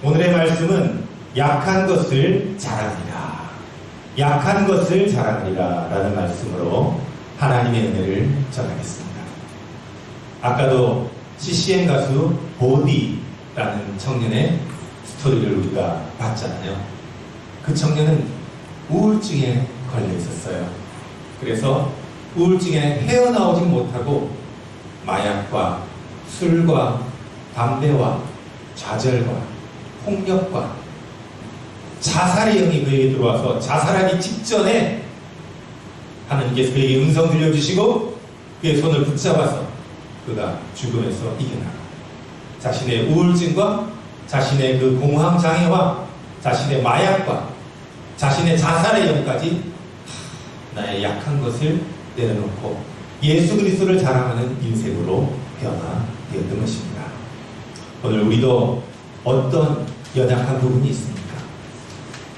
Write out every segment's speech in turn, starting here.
오늘의 말씀은 약한 것을 자랑하리라, 약한 것을 자랑하리라 라는 말씀으로 하나님의 은혜를 전하겠습니다. 아까도 CCM 가수 보디라는 청년의 스토리를 우리가 봤잖아요. 그 청년은 우울증에 걸려 있었어요. 그래서 우울증에 헤어나오지 못하고 마약과 술과 담배와 좌절과 폭력과 자살의 영이 그에게 들어와서 자살하기 직전에 하나님께서 그에게 음성 들려주시고 그의 손을 붙잡아서 그가 죽음에서 이겨나가 자신의 우울증과 자신의 그 공황장애와 자신의 마약과 자신의 자살의 영까지 나의 약한 것을 내려놓고 예수 그리스도를 자랑하는 인생으로 변화되었던 것입니다. 오늘 우리도 어떤 연약한 부분이 있습니까?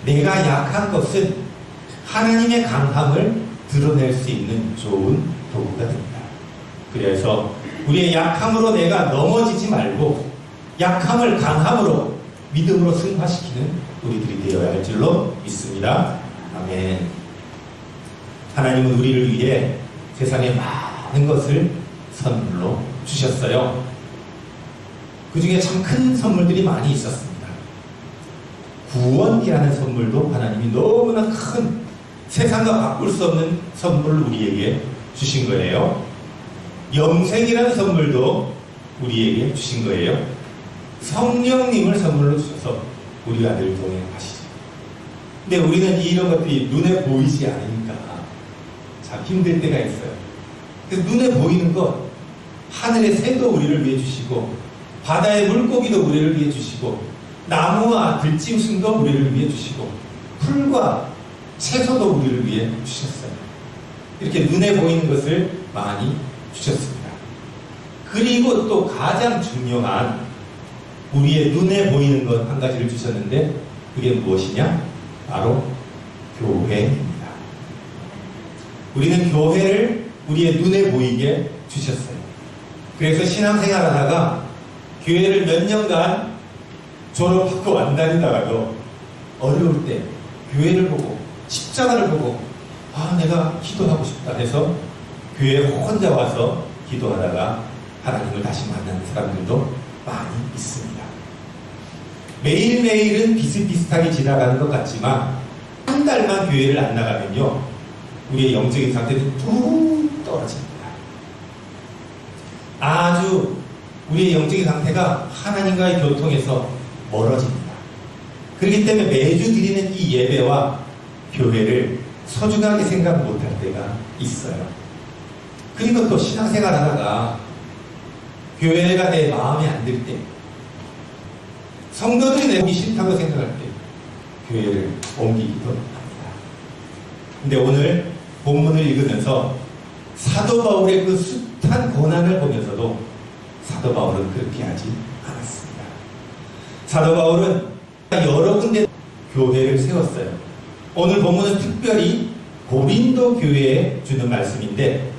내가 약한 것은 하나님의 강함을 드러낼 수 있는 좋은 도구가 됩니다. 그래서 우리의 약함으로 내가 넘어지지 말고 약함을 강함으로 믿음으로 승화시키는 우리들이 되어야 할 줄로 믿습니다. 아멘. 하나님은 우리를 위해 세상에 많은 것을 선물로 주셨어요. 그 중에 참 큰 선물들이 많이 있었습니다. 구원이라는 선물도 하나님이 너무나 큰 세상과 바꿀 수 없는 선물을 우리에게 주신 거예요. 영생이라는 선물도 우리에게 주신 거예요. 성령님을 선물로 주셔서 우리와 늘 동행하시죠. 근데 우리는 이런 것들이 눈에 보이지 않으니까 참 힘들 때가 있어요. 그래서 눈에 보이는 것, 하늘의 새도 우리를 위해 주시고 바다의 물고기도 우리를 위해 주시고 나무와 들짐승도 우리를 위해 주시고 풀과 채소도 우리를 위해 주셨어요. 이렇게 눈에 보이는 것을 많이 주셨습니다. 그리고 또 가장 중요한 우리의 눈에 보이는 것 한 가지를 주셨는데 그게 무엇이냐? 바로 교회입니다. 우리는 교회를 우리의 눈에 보이게 주셨어요. 그래서 신앙생활 하다가 교회를 몇 년간 졸업하고 안 다니다가도 어려울 때 교회를 보고 십자가를 보고 내가 기도하고 싶다 해서 교회에 혼자 와서 기도하다가 하나님을 다시 만나는 사람들도 많이 있습니다. 매일매일은 비슷비슷하게 지나가는 것 같지만 한 달만 교회를 안 나가면요 우리의 영적인 상태는 뚝 떨어집니다. 아주 우리의 영적인 상태가 하나님과의 교통에서 멀어집니다. 그렇기 때문에 매주 드리는 이 예배와 교회를 소중하게 생각 못할 때가 있어요. 그리고 또 신앙생활 하다가 교회가 내 마음에 안 들 때, 성도들이 내 오기 싫다고 생각할 때 교회를 옮기기도 합니다. 근데 오늘 본문을 읽으면서 사도 바울의 그 숱한 고난을 보면서도 사도 바울은 그렇게 하지 않았습니다. 사도 바울은 여러 군데 교회를 세웠어요. 오늘 본문은 특별히 고린도 교회에 주는 말씀인데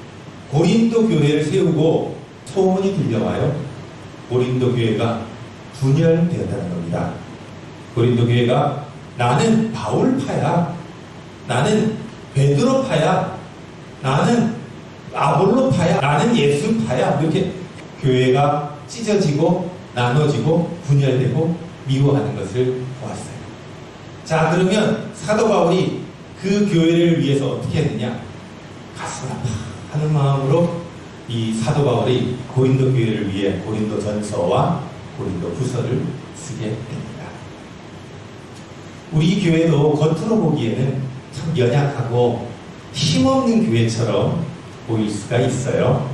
고린도 교회를 세우고 소문이 들려와요. 고린도 교회가 분열되었다는 겁니다. 고린도 교회가 나는 바울파야, 나는 베드로파야, 나는 아볼로파야, 나는 예수파야, 이렇게 교회가 찢어지고 나눠지고 분열되고 미워하는 것을 보았어요. 자, 그러면 사도 바울이 그 교회를 위해서 어떻게 했느냐? 가슴 아파하는 마음으로 이 사도 바울이 고린도 교회를 위해 고린도 전서와 고린도 후서를 쓰게 됩니다. 우리 교회도 겉으로 보기에는 참 연약하고 힘없는 교회처럼 보일 수가 있어요.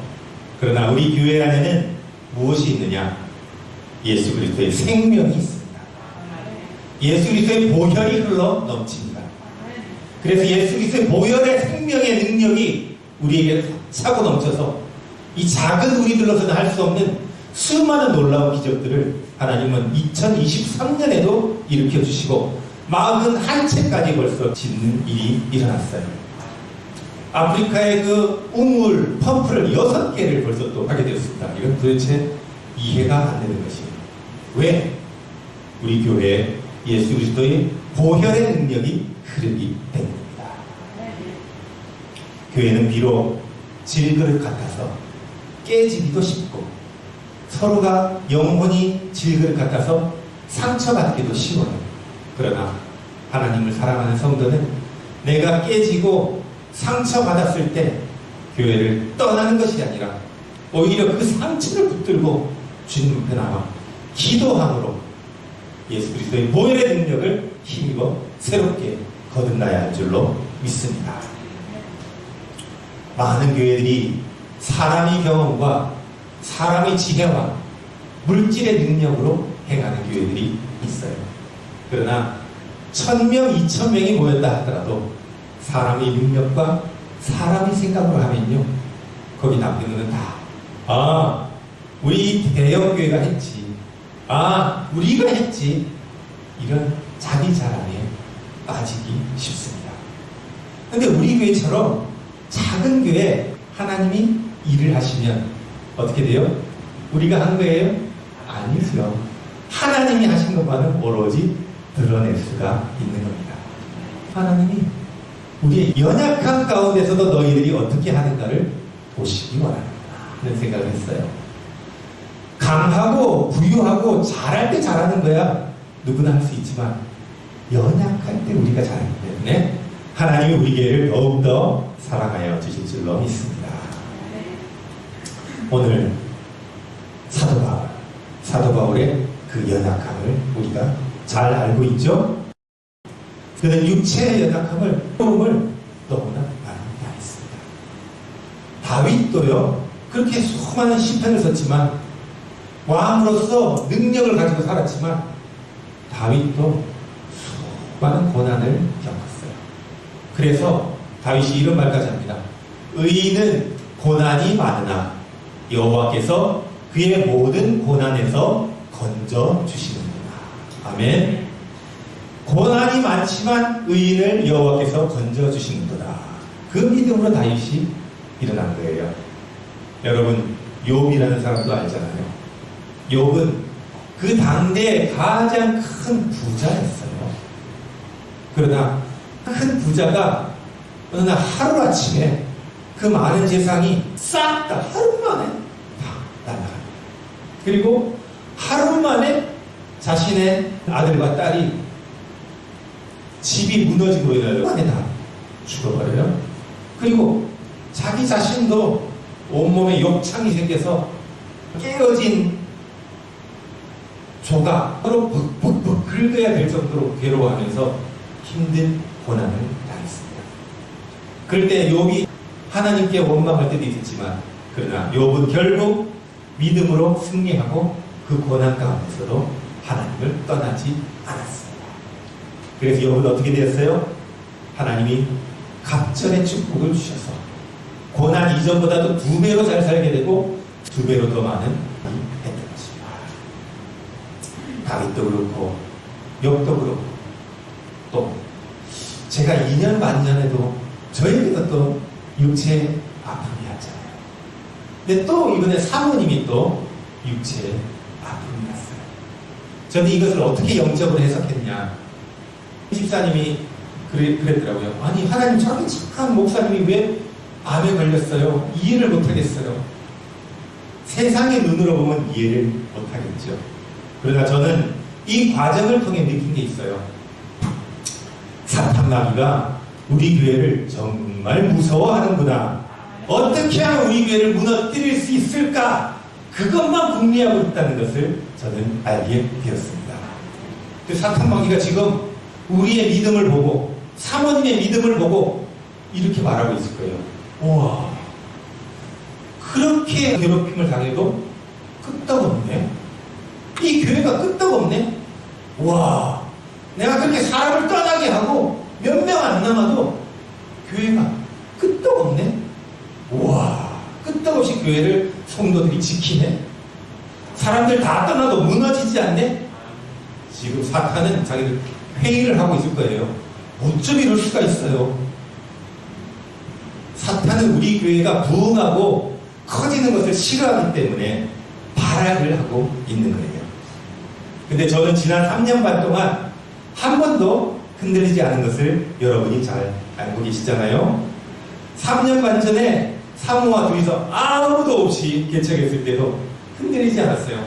그러나 우리 교회 안에는 무엇이 있느냐? 예수 그리스도의 생명이 있습니다. 예수 그리스도의 보혈이 흘러 넘칩니다. 그래서 예수 그리스도의 보혈의 생명의 능력이 우리에게 차고 넘쳐서 이 작은 우리들로서는 할 수 없는 수많은 놀라운 기적들을 하나님은 2023년에도 일으켜주시고 41채까지 벌써 짓는 일이 일어났어요. 아프리카의 그 우물 펌프를 6개를 벌써 또 하게 되었습니다. 이건 도대체 이해가 안 되는 것이에요. 왜? 우리 교회에 예수 그리스도의 보혈의 능력이 흐르기 때문입니다. 교회는 비록 질그릇 같아서 깨지기도 쉽고 서로가 영혼이 질그릇 같아서 상처받기도 쉬워요. 그러나 하나님을 사랑하는 성도는 내가 깨지고 상처받았을 때 교회를 떠나는 것이 아니라 오히려 그 상처를 붙들고 주님 앞에 나와 기도함으로 예수 그리스도의 보혈의 능력을 힘입어 새롭게 거듭나야 할 줄로 믿습니다. 많은 교회들이 사람의 경험과 사람의 지혜와 물질의 능력으로 행하는 교회들이 있어요. 그러나 1000명, 2000명이 모였다 하더라도 사람의 능력과 사람의 생각으로 하면요, 거기 남는 것은 다 우리 대형교회가 했지, 우리가 했지, 이런 자기 자랑에 빠지기 쉽습니다. 근데 우리 교회처럼 작은 교회 하나님이 일을 하시면 어떻게 돼요? 우리가 한 거예요? 아니죠. 하나님이 하신 것만은 오로지 드러낼 수가 있는 겁니다. 하나님이 우리의 연약한 가운데서도 너희들이 어떻게 하는가를 보시기 원합니다 하는 생각을 했어요. 강하고 부유하고 잘할 때 잘하는 거야 누구나 할 수 있지만 연약할 때 우리가 잘하기 때문에 하나님이 우리 교회를 더욱더 사랑하여 주실 줄로 믿습니다. 오늘 사도 바울의 그 연약함을 우리가 잘 알고 있죠? 그는 육체의 연약함을 너무나 많이 당했습니다. 다윗도요, 그렇게 수많은 시편을 썼지만 왕으로서 능력을 가지고 살았지만 다윗도 수많은 고난을 겪었어요. 그래서 다윗이 이런 말까지 합니다. 의인은 고난이 많으나 여호와께서 그의 모든 고난에서 건져 주시는구나. 아멘. 고난이 많지만 의인을 여호와께서 건져 주시는구나. 그 믿음으로 다윗이 일어난 거예요. 여러분, 욥이라는 사람도 알잖아요. 욥은 그 당대의 가장 큰 부자였어요. 그러나 큰 부자가 어느 날 하루아침에 그 많은 재산이 싹 다 하루 만에 다 날아갑니다. 그리고 하루 만에 자신의 아들과 딸이 집이 무너지고 하루 만에 다 죽어버려요. 그리고 자기 자신도 온몸에 욕창이 생겨서 깨어진 조각으로 벅벅벅 긁어야 될 정도로 괴로워하면서 힘든 고난을 당했습니다. 그럴 때 욥이 하나님께 원망할 때도 있었지만 그러나 욥은 결국 믿음으로 승리하고 그 고난 가운데서도 하나님을 떠나지 않았습니다. 그래서 욥은 어떻게 되었어요? 하나님이 갑절의 축복을 주셔서 고난 이전보다도 2배로 잘 살게 되고 2배로 더 많은 일이 했던 것입니다. 다윗도 그렇고 욥도 그렇고 또 제가 2년 반년에도 저에게도 또 육체의 아픔이 왔잖아요. 근데 또 이번에 사모님이 또 육체의 아픔이 왔어요. 저는 이것을 어떻게 영적으로 해석했냐. 집사님이 그랬더라고요. 아니 하나님 저렇게 착한 목사님이 왜 암에 걸렸어요? 이해를 못하겠어요. 세상의 눈으로 보면 이해를 못하겠죠. 그러나 저는 이 과정을 통해 느낀 게 있어요. 사탄 마귀가 우리 교회를 정말 무서워하는구나. 어떻게 하면 우리 교회를 무너뜨릴 수 있을까? 그것만 궁리하고 있다는 것을 저는 알게 되었습니다. 사탄 마귀가 지금 우리의 믿음을 보고 사모님의 믿음을 보고 이렇게 말하고 있을 거예요. 우와, 그렇게 괴롭힘을 당해도 끄떡없네. 이 교회가 끄떡없네. 와, 내가 그렇게 사람을 떠나게 하고 몇 명 안 남아도 교회가 끄떡없네. 와, 끄떡없이 교회를 성도들이 지키네. 사람들 다 떠나도 무너지지 않네. 지금 사탄은 자기들 회의를 하고 있을 거예요. 어쩜 이럴 수가 있어요. 사탄은 우리 교회가 부흥하고 커지는 것을 싫어하기 때문에 발악을 하고 있는 거예요. 근데 저는 지난 3년 반 동안 한 번도 흔들리지 않은 것을 여러분이 잘 알고 계시잖아요. 3년 반 전에 사모와 둘이서 아무도 없이 개척했을 때도 흔들리지 않았어요.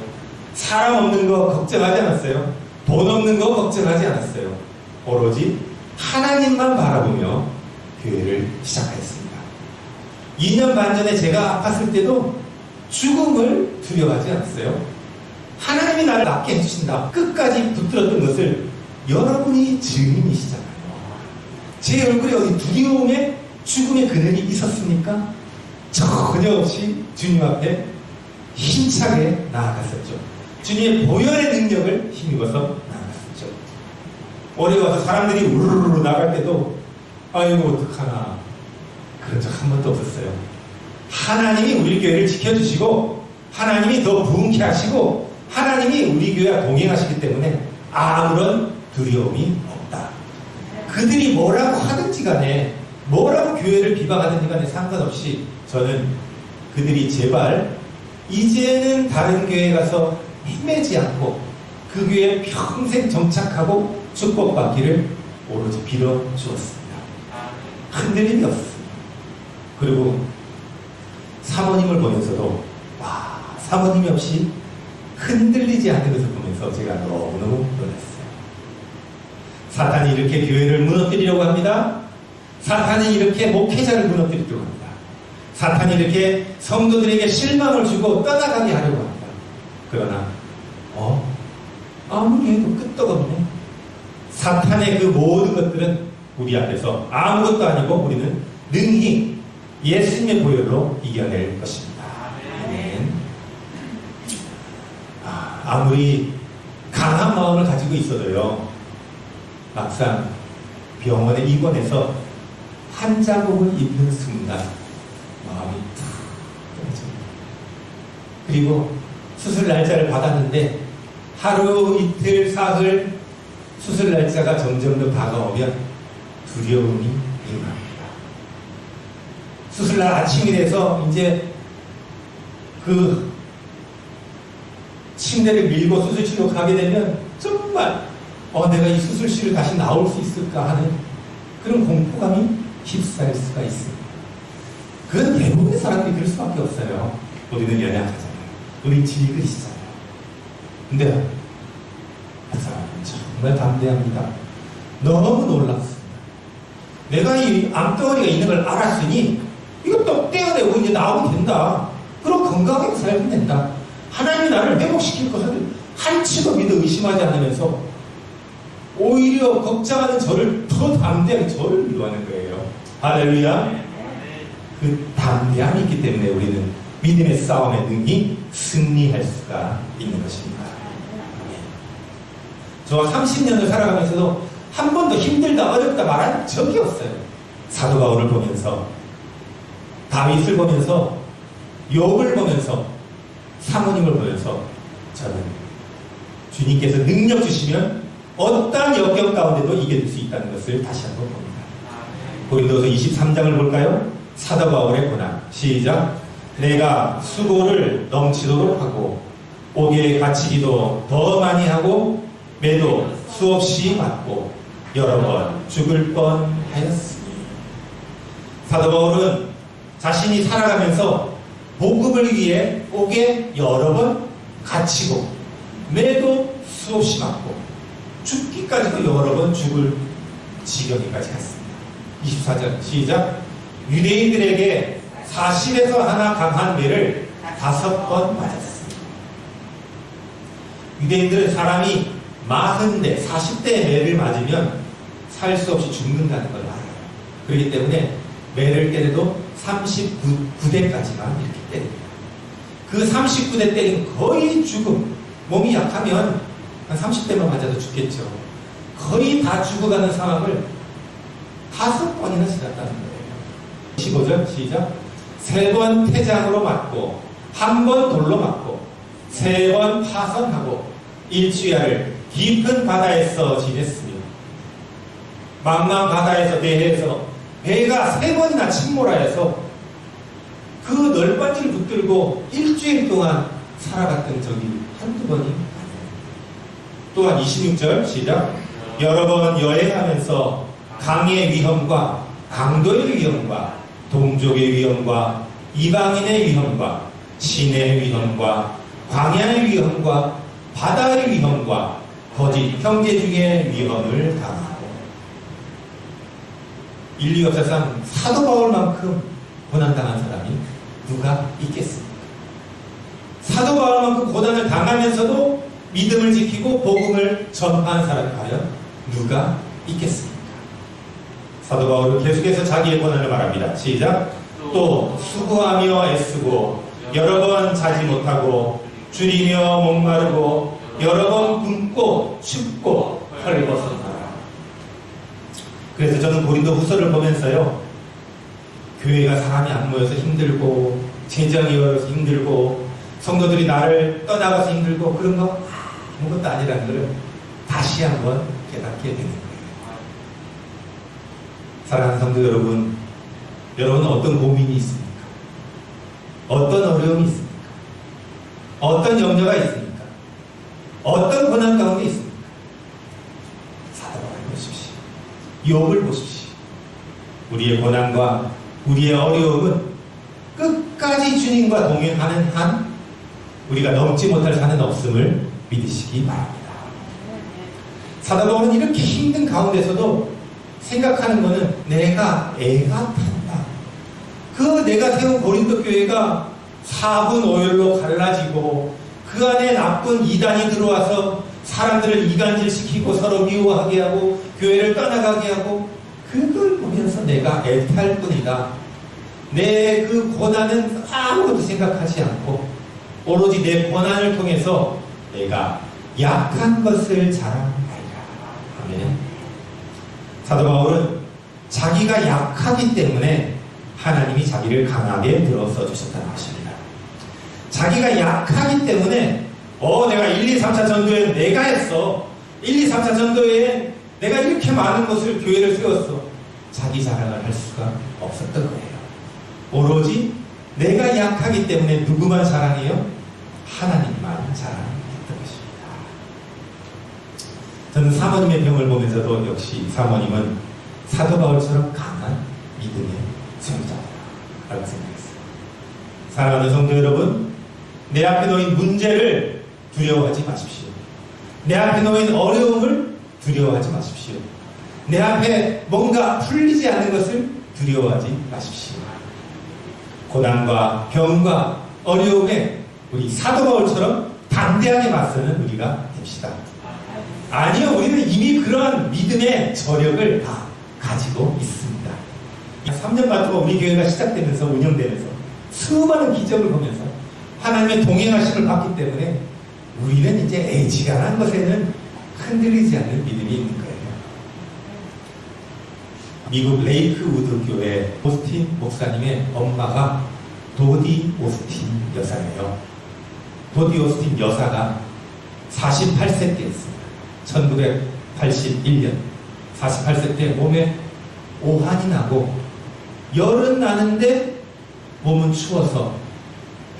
사람 없는 거 걱정하지 않았어요. 돈 없는 거 걱정하지 않았어요. 오로지 하나님만 바라보며 교회를 시작하였습니다. 2년 반 전에 제가 아팠을 때도 죽음을 두려워하지 않았어요. 하나님이 나를 낫게 해주신다. 끝까지 붙들었던 것을 여러분이 증인이시잖아요. 제 얼굴에 어디 두려움에 죽음의 그늘이 있었습니까? 전혀 없이 주님 앞에 힘차게 나아갔었죠. 주님의 보혈의 능력을 힘입어서 나아갔었죠. 오래 와서 사람들이 우르르 나갈 때도 아이고 어떡하나 그런 적 한 번도 없었어요. 하나님이 우리 교회를 지켜주시고 하나님이 더 부흥케 하시고 하나님이 우리 교회와 동행하시기 때문에 아무런 두려움이 없다. 그들이 뭐라고 하든지 간에 뭐라고 교회를 비방하든지 간에 상관없이 저는 그들이 제발 이제는 다른 교회에 가서 헤매지 않고 그 교회에 평생 정착하고 축복받기를 오로지 빌어주었습니다. 흔들림이 없었습니다. 그리고 사모님을 보면서도 와, 사모님이 없이 흔들리지 않는 것을 보면서 제가 너무너무 놀랐어요. 사탄이 이렇게 교회를 무너뜨리려고 합니다. 사탄이 이렇게 목회자를 무너뜨리려고 합니다. 사탄이 이렇게 성도들에게 실망을 주고 떠나가게 하려고 합니다. 그러나 아무리 해도 끄떡없네. 사탄의 그 모든 것들은 우리 앞에서 아무것도 아니고 우리는 능히 예수님의 보혈로 이겨낼 것입니다. 아멘. 아무리 강한 마음을 가지고 있어도요, 막상 병원에 입원해서 한 자국을 입는 순간 마음이 툭 떨어집니다. 그리고 수술 날짜를 받았는데 하루, 이틀, 사흘 수술 날짜가 점점 더 다가오면 두려움이 임합니다. 수술날 아침이 돼서 이제 그 침대를 밀고 수술실로 가게 되면 정말 내가 이 수술실을 다시 나올 수 있을까 하는 그런 공포감이 휩싸일 수가 있습니다. 그건 대부분의 사람들이 그럴 수밖에 없어요. 우리는 연약하잖아요. 우리 질그리시잖아요. 근데 그 사람은 정말 담대합니다. 너무 놀랍습니다. 내가 이 암덩어리가 있는 걸 알았으니 이것도 떼어내고 이제 나오면 된다. 그럼 건강하게 살면 된다. 하나님이 나를 회복시킬 것을 한치도 믿어 의심하지 않으면서 오히려 걱정하는 저를 더 담대하게 저를 위로하는 거예요. 할렐루야. 그 담대함이 있기 때문에 우리는 믿음의 싸움에 능히 승리할 수가 있는 것입니다. 저 30년을 살아가면서도 한 번도 힘들다 어렵다 말한 적이 없어요. 사도 바울을 보면서, 다윗을 보면서, 욥을 보면서, 사모님을 보면서 저는 주님께서 능력 주시면 어떠한 역경 가운데도 이겨낼 수 있다는 것을 다시 한번 봅니다. 고린도서 23장을 볼까요? 사도 바울의 고난. 시작. 내가 수고를 넘치도록 하고 옥에 갇히기도 더 많이 하고 매도 수없이 맞고 여러 번 죽을 뻔하였으니. 사도 바울은 자신이 살아가면서 복음을 위해 옥에 여러 번 갇히고 매도 수없이 맞고 죽기까지도 여러 번 죽을 지경에까지 갔습니다. 24절 시작. 유대인들에게 40에서 하나 강한 매를 5번 맞았습니다. 유대인들은 사람이 40대, 40대의 매를 맞으면 살 수 없이 죽는다는 걸 알아요. 그렇기 때문에 매를 때려도 39대까지만 이렇게 때립니다. 그 39대 때리면 거의 죽음. 몸이 약하면 한 30대만 맞아도 죽겠죠. 거의 다 죽어가는 상황을 5번이나 지났다는 거예요. 15절 시작. 3번 태장으로 맞고 1번 돌로 맞고 3번 파선하고 일주야를 깊은 바다에서 지냈으며 망망 바다에서 내해서 배가 3번이나 침몰하여서 그 널빤지를 붙들고 일주일 동안 살아갔던 적이 한두 번이 아니에요. 또한 26절 시작. 여러 번 여행하면서 강의 위험과 강도의 위험과 동족의 위험과 이방인의 위험과 시내의 위험과 광야의 위험과 바다의 위험과 거짓 형제 중의 위험을 당하고. 인류 역사상 사도 바울만큼 고난당한 사람이 누가 있겠습니까? 사도 바울만큼 고난을 당하면서도 믿음을 지키고 복음을 전파한 사람이 과연 누가 있겠습니까? 사도 바울은 계속해서 자기의 고난을 말합니다. 시작. 또 수고하며 애쓰고 여러 번 자지 못하고 줄이며 목마르고 여러 번 굶고 춥고 헐벗었다. 그래서 저는 고린도 후서를 보면서요, 교회가 사람이 안 모여서 힘들고 재정이 어려서 힘들고 성도들이 나를 떠나가서 힘들고 그런 거 아무것도 아니라는 걸 다시 한번 깨닫게 되는 거예요. 사랑하는 성도 여러분, 여러분은 어떤 고민이 있습니까? 어떤 어려움이 있습니까? 어떤 염려가 있습니까? 어떤 고난 가운데 있습니까? 사도바울을 보십시오. 욥을 보십시오. 우리의 고난과 우리의 어려움은 끝까지 주님과 동행하는 한 우리가 넘지 못할 산은 없음을 믿으시기 바랍니다. 사도바울은 이렇게 힘든 가운데서도 생각하는 것은 내가 애가 탄다. 그 내가 세운 고린도 교회가 4분 5열로 갈라지고 그 안에 나쁜 이단이 들어와서 사람들을 이간질시키고 서로 미워하게 하고 교회를 떠나가게 하고 그걸 보면서 내가 애탈 뿐이다. 내 그 고난은 아무것도 생각하지 않고 오로지 내 고난을 통해서 내가 약한 것을 자랑하리라. 아멘. 사도 바울은 자기가 약하기 때문에 하나님이 자기를 강하게 늘어서 주셨다는 것입니다. 자기가 약하기 때문에 내가 1, 2, 3차 전도에 내가 했어. 1, 2, 3차 전도에 내가 이렇게 많은 것을 교회를 세웠어. 자기 자랑을 할 수가 없었던 거예요. 오로지 내가 약하기 때문에 누구만 자랑해요? 하나님만 자랑했던 것입니다. 저는 사모님의 병을 보면서도 역시 사모님은 사도 바울처럼 강한 믿음의 승자라고 생각했어요. 사랑하는 성도 여러분, 내 앞에 놓인 문제를 두려워하지 마십시오. 내 앞에 놓인 어려움을 두려워하지 마십시오. 내 앞에 뭔가 풀리지 않는 것을 두려워하지 마십시오. 고난과 병과 어려움에 우리 사도 바울처럼 당대하게 맞서는 우리가 됩시다. 아니요, 우리는 이미 그러한 믿음의 저력을 다 가지고 있습니다. 3년 반 동안 우리 교회가 시작되면서 운영되면서 수많은 기적을 보면서 하나님의 동행하심을 받기 때문에 우리는 이제 애지간한 것에는 흔들리지 않는 믿음이 있는 거예요. 미국 레이크우드 교회 오스틴 목사님의 엄마가 도디 오스틴 여사예요. 도디 오스틴 여사가 48세 때였습니다. 1981년 48세 때 몸에 오한이 나고 열은 나는데 몸은 추워서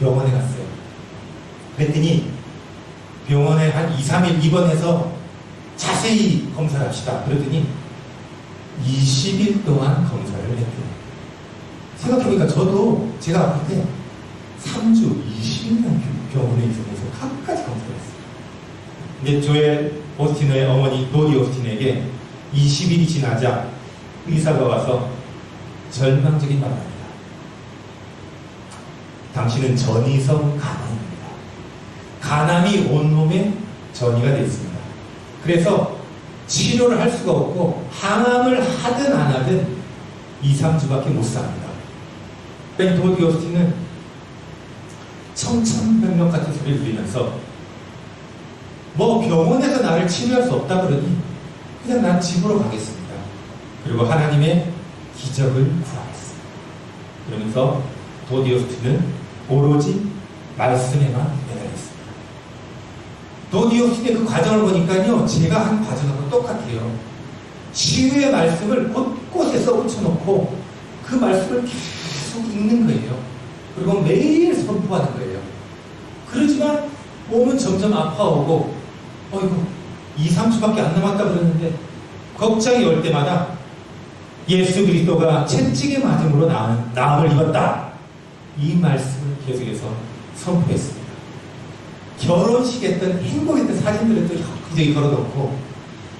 병원에 갔어요. 그랬더니 병원에 한 2, 3일 입원해서 자세히 검사를 합시다. 그랬더니 20일 동안 검사를 했대요. 생각해보니까 저도 제가 아플 때 3주 20일간 병원에 있으면서 각가지 검사를 했어요. 근데 조엘 오스틴의 어머니 도디 오스틴에게 20일이 지나자 의사가 와서 절망적인 말을 합니다. 당신은 전이성 간암입니다. 간암이 온몸에 전이가 됐습니다. 그래서 치료를 할 수가 없고 항암을 하든 안 하든 2, 3주밖에 못 삽니다. 도디 오스틴은 청천벽력 같은 소리를 들으면서 뭐 병원에서 나를 치료할 수 없다 그러니 그냥 난 집으로 가겠습니다. 그리고 하나님의 기적을 구하겠습니다. 그러면서 도디 오스틴은 오로지 말씀에만 매달렸습니다. 도디 오스틴의 그 과정을 보니까요, 제가 한 과정하고 똑같아요. 치유의 말씀을 곳곳에서 얹혀놓고 그 말씀을 계속 읽는 거예요. 그리고 매일 선포하는 거예요. 그렇지만 몸은 점점 아파오고 어이구 2, 3주밖에 안 남았다 그러는데 걱정이 올 때마다 예수 그리스도가 채찍에 맞음으로 나음을 입었다. 이 말씀을 계속해서 선포했습니다. 결혼식했던 행복했던 사진들을 또 여기저기 걸어놓고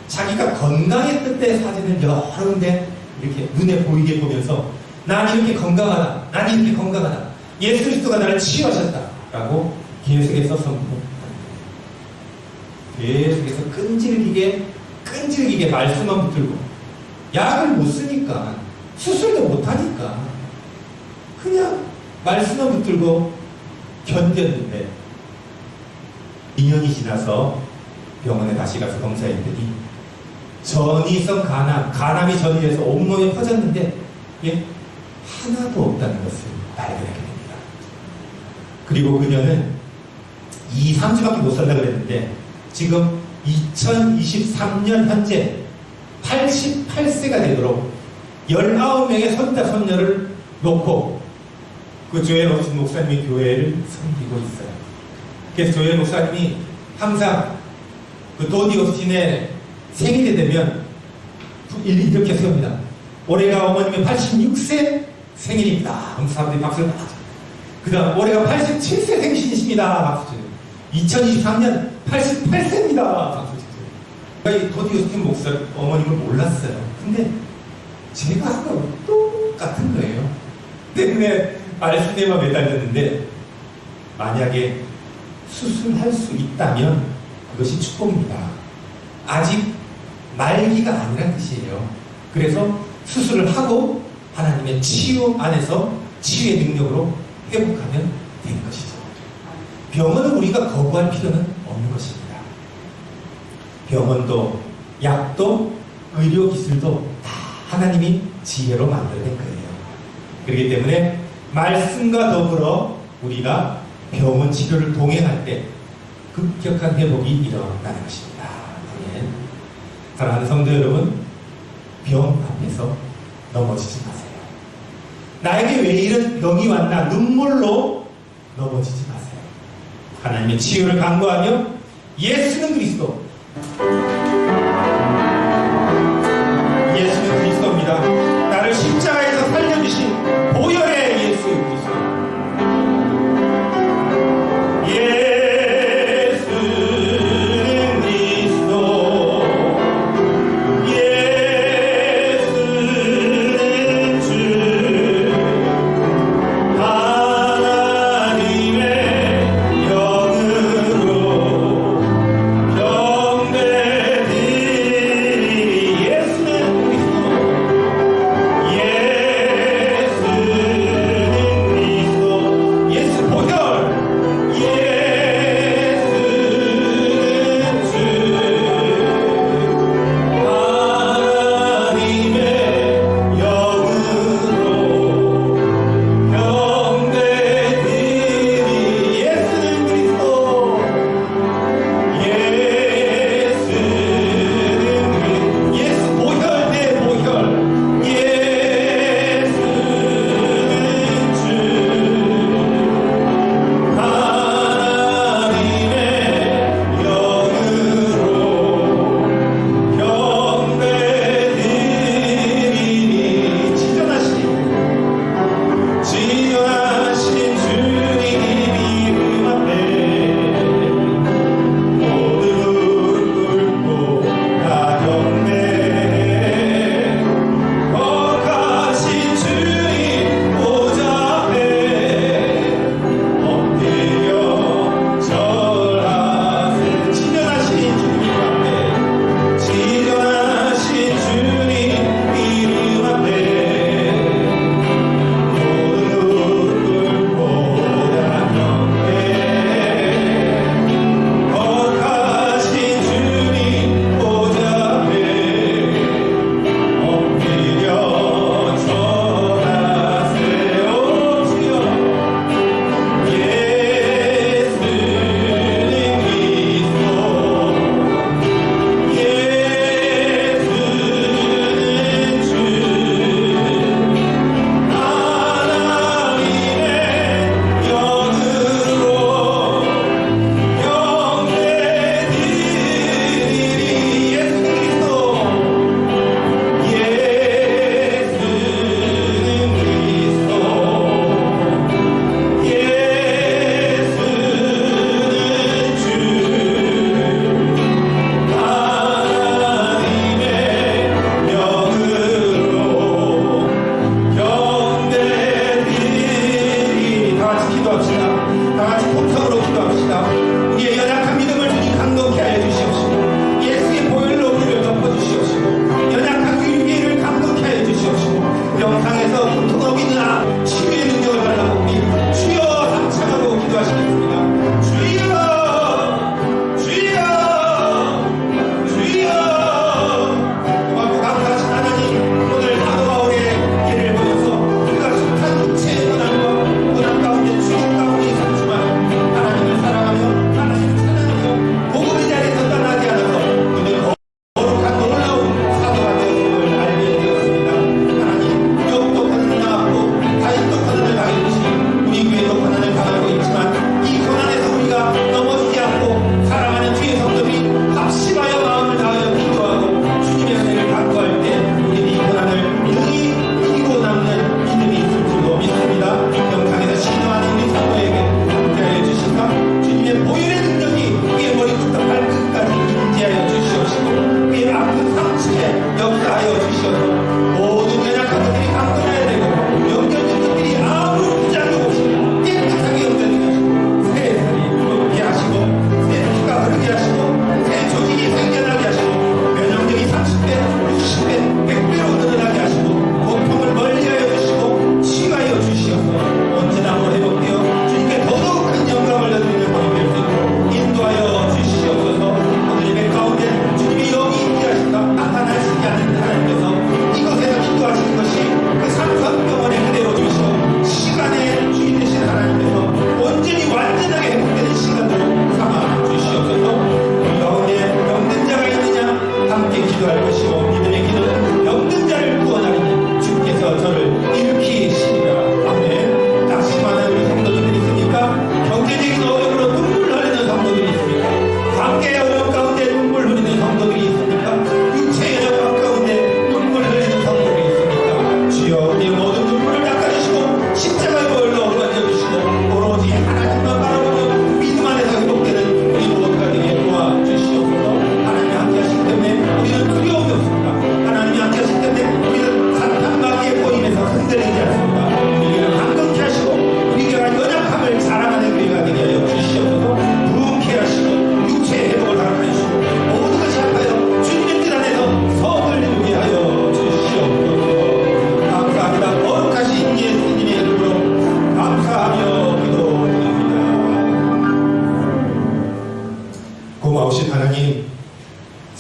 자기가 건강했던 때 사진을 여러 군데 이렇게 눈에 보이게 보면서 난 이렇게 건강하다. 난 이렇게 건강하다. 예수 그리스도가 나를 치유하셨다. 라고 계속해서 선포합니다. 계속해서 끈질기게 말씀만 붙들고 약을 못 쓰니까 수술도 못 하니까 그냥 말씀만 붙들고 견뎠는데 2년이 지나서 병원에 다시 가서 검사했더니 전이성 간암이 전이돼서 온몸에 퍼졌는데 하나도 없다는 것을 발견하게 됩니다. 그리고 그녀는 2, 3주밖에 못 산다 그랬는데 지금 2023년 현재 88세가 되도록 19명의 손자 손녀를 놓고 그 조엘 오신 목사님이 교회를 섬기고 있어요. 그래서 조엘 목사님이 항상 그 도니 오스틴의 생일이 되면 이렇게 세웁니다. 올해가 어머님의 86세 생일입니다. 그럼 사람들이 박수를 받아줘. 그 다음 올해가 87세 생신이십니다. 박수 쳐요. 2023년 88세입니다. 박수 쳐요. 이 도니 오스틴 목사 어머님을 몰랐어요. 근데 제가 하고 똑같은 거예요. 때문에 말씀에만 매달렸는데 만약에 수술할 수 있다면 그것이 축복입니다. 아직 말기가 아니란 뜻이에요. 그래서 수술을 하고 하나님의 치유 안에서 치유의 능력으로 회복하면 되는 것이죠. 병원을 우리가 거부할 필요는 없는 것입니다. 병원도 약도 의료기술도 다 하나님이 지혜로 만들어낸 거예요. 그렇기 때문에 말씀과 더불어 우리가 병원 치료를 동행할 때 급격한 회복이 일어나는 것입니다. 아멘. 사랑하는 성도 여러분, 병 앞에서 넘어지지 마세요. 나에게 왜 이런 병이 왔나 눈물로 넘어지지 마세요. 하나님의 치유를 간구하며 예수는 그리스도, 예수는 그리스도입니다. 나를 십자가에서 살려주신 보혈의 예수 그리스도. 영으로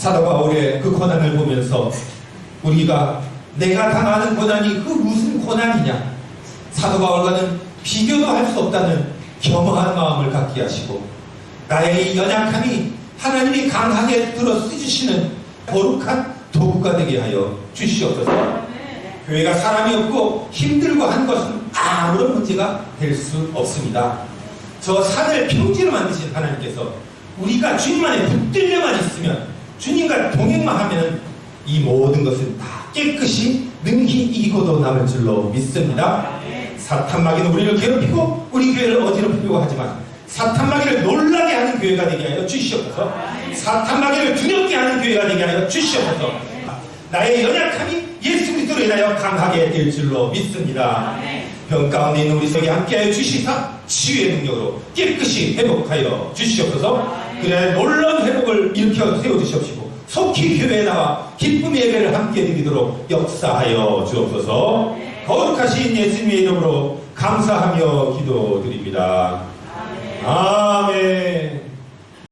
사도 바울의 그 고난을 보면서 우리가 내가 당하는 고난이 그 무슨 고난이냐, 사도 바울과는 비교도 할 수 없다는 겸허한 마음을 갖게 하시고, 나의 이 연약함이 하나님이 강하게 들어 쓰시는 거룩한 도구가 되게 하여 주시옵소서. 교회가 사람이 없고 힘들고 한 것은 아무런 문제가 될 수 없습니다. 저 산을 평지로 만드신 하나님께서 우리가 주님 안에 붙들려만 있으면, 주님과 동행만 하면 이 모든 것은 다 깨끗이 능히 이기고도 남을 줄로 믿습니다. 사탄마귀는 우리를 괴롭히고 우리 교회를 어지럽히려고 하지만 사탄마귀를 놀라게 하는 교회가 되게 하여 주시옵소서. 사탄마귀를 두렵게 하는 교회가 되게 하여 주시옵소서. 나의 연약함이 예수 그리스도로 인하여 강하게 될 줄로 믿습니다. 병 가운데 있는 우리 속에 함께하여 주시사 치유의 능력으로 깨끗이 회복하여 주시옵소서. 그래 놀라운 회복을 일으켜 세워주시옵시고 속히 교회에 나와 기쁨의 예배를 함께 드리도록 역사하여 주옵소서. 거룩하신 예수님의 이름으로 감사하며 기도드립니다. 아멘.